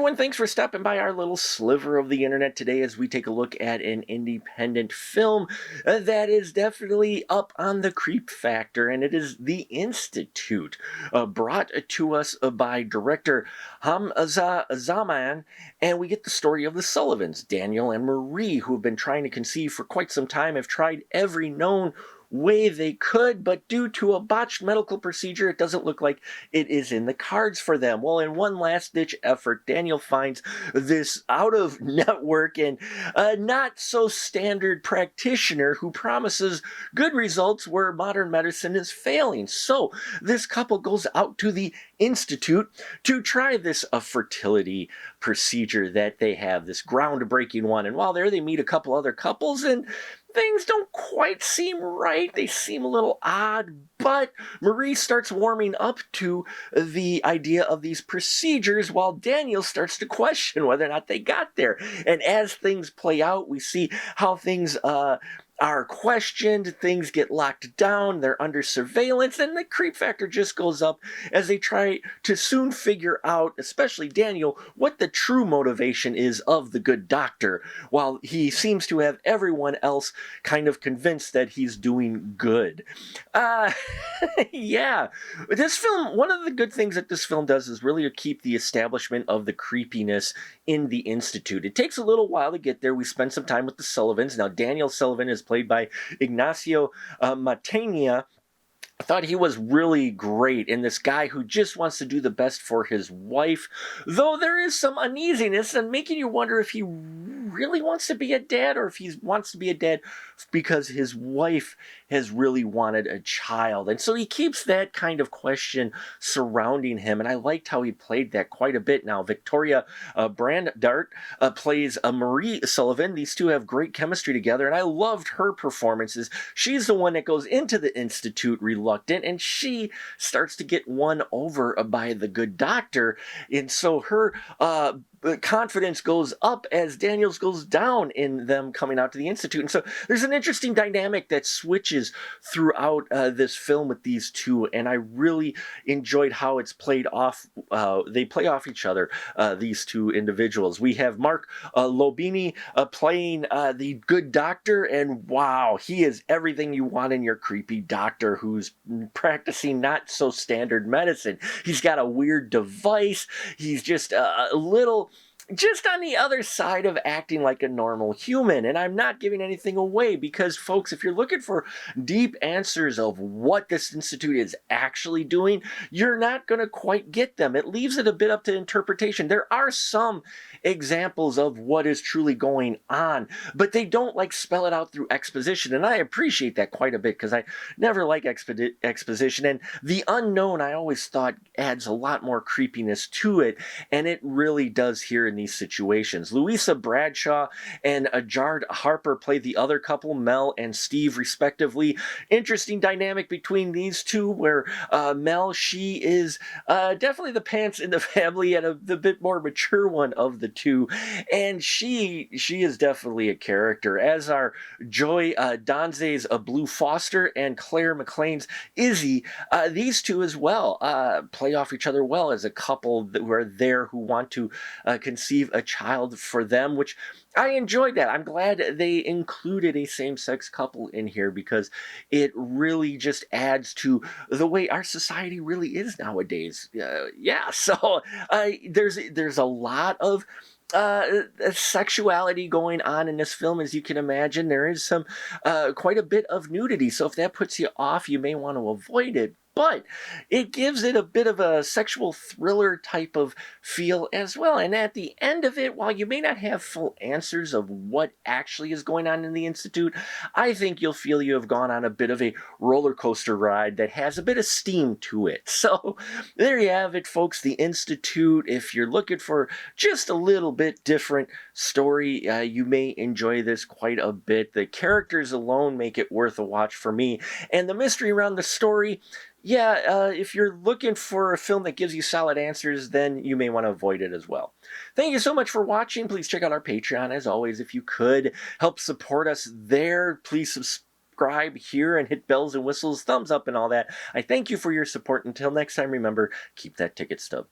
everyone, thanks for stopping by our little sliver of the internet today as we take a look at an independent film that is definitely up on the creep factor, and it is The Institute, brought to us by director Hamza Zaman, and we get the story of the Sullivans, Daniel and Marie, who have been trying to conceive for quite some time, have tried every known way they could, but due to a botched medical procedure, it doesn't look like it is in the cards for them. Well, in one last-ditch effort, Daniel finds this out-of-network and not-so-standard practitioner who promises good results where modern medicine is failing. So, this couple goes out to the Institute to try this fertility procedure that they have, this groundbreaking one. And while there, they meet a couple other couples, and things don't quite seem right. They seem a little odd, but Marie starts warming up to the idea of these procedures while Daniel starts to question whether or not they got there. And as things play out, we see how things are questioned, things get locked down, they're under surveillance, and the creep factor just goes up as they try to soon figure out, especially Daniel, what the true motivation is of the good doctor, while he seems to have everyone else kind of convinced that he's doing good. Yeah. This film, one of the good things that this film does is really keep the establishment of the creepiness in the Institute. It takes a little while to get there. We spend some time with the Sullivans. Now, Daniel Sullivan is played by Ignacio Matania. I thought he was really great in this guy who just wants to do the best for his wife, though there is some uneasiness and making you wonder if he really wants to be a dad or if he wants to be a dad because his wife has really wanted a child. And so he keeps that kind of question surrounding him, and I liked how he played that quite a bit. Now, Victoria Brandart plays Marie Sullivan. These two have great chemistry together, and I loved her performances. She's the one that goes into the Institute reluctant, and she starts to get won over by the good doctor, and so her confidence goes up as Daniel's goes down in them coming out to the Institute. And so there's an interesting dynamic that switches throughout this film with these two, and I really enjoyed how it's played off. They play off each other, these two individuals. We have Mark Lobini playing the good doctor, and wow, he is everything you want in your creepy doctor who's practicing not so standard medicine. He's got a weird device. He's just a little just on the other side of acting like a normal human. And I'm not giving anything away because, folks, if you're looking for deep answers of what this institute is actually doing, you're not going to quite get them. It leaves it a bit up to interpretation. There are some examples of what is truly going on, but they don't like spell it out through exposition. And I appreciate that quite a bit because I never like exposition. And the unknown, I always thought, adds a lot more creepiness to it. And it really does here in these situations. Louisa Bradshaw and Ajard Harper play the other couple, Mel and Steve, respectively. Interesting dynamic between these two, where Mel, she is definitely the pants in the family and the bit more mature one of the two, and she is definitely a character, as are Joy Donze's Blue Foster and Claire McLean's Izzy. These two as well play off each other well as a couple who are there who want to conceive a child for them, which I enjoyed that. I'm glad they included a same-sex couple in here because it really just adds to the way our society really is nowadays. So there's a lot of sexuality going on in this film, as you can imagine. There is some quite a bit of nudity, so if that puts you off, you may want to avoid it. But it gives it a bit of a sexual thriller type of feel as well. And at the end of it, while you may not have full answers of what actually is going on in the Institute, I think you'll feel you have gone on a bit of a roller coaster ride that has a bit of steam to it. So there you have it, folks. The Institute. If you're looking for just a little bit different story, you may enjoy this quite a bit. The characters alone make it worth a watch for me. And the mystery around the story, if you're looking for a film that gives you solid answers, then you may want to avoid it as well. Thank you so much for watching. Please check out our Patreon, as always, if you could. Help support us there. Please subscribe here and hit bells and whistles, thumbs up and all that. I thank you for your support. Until next time, remember, keep that ticket stub.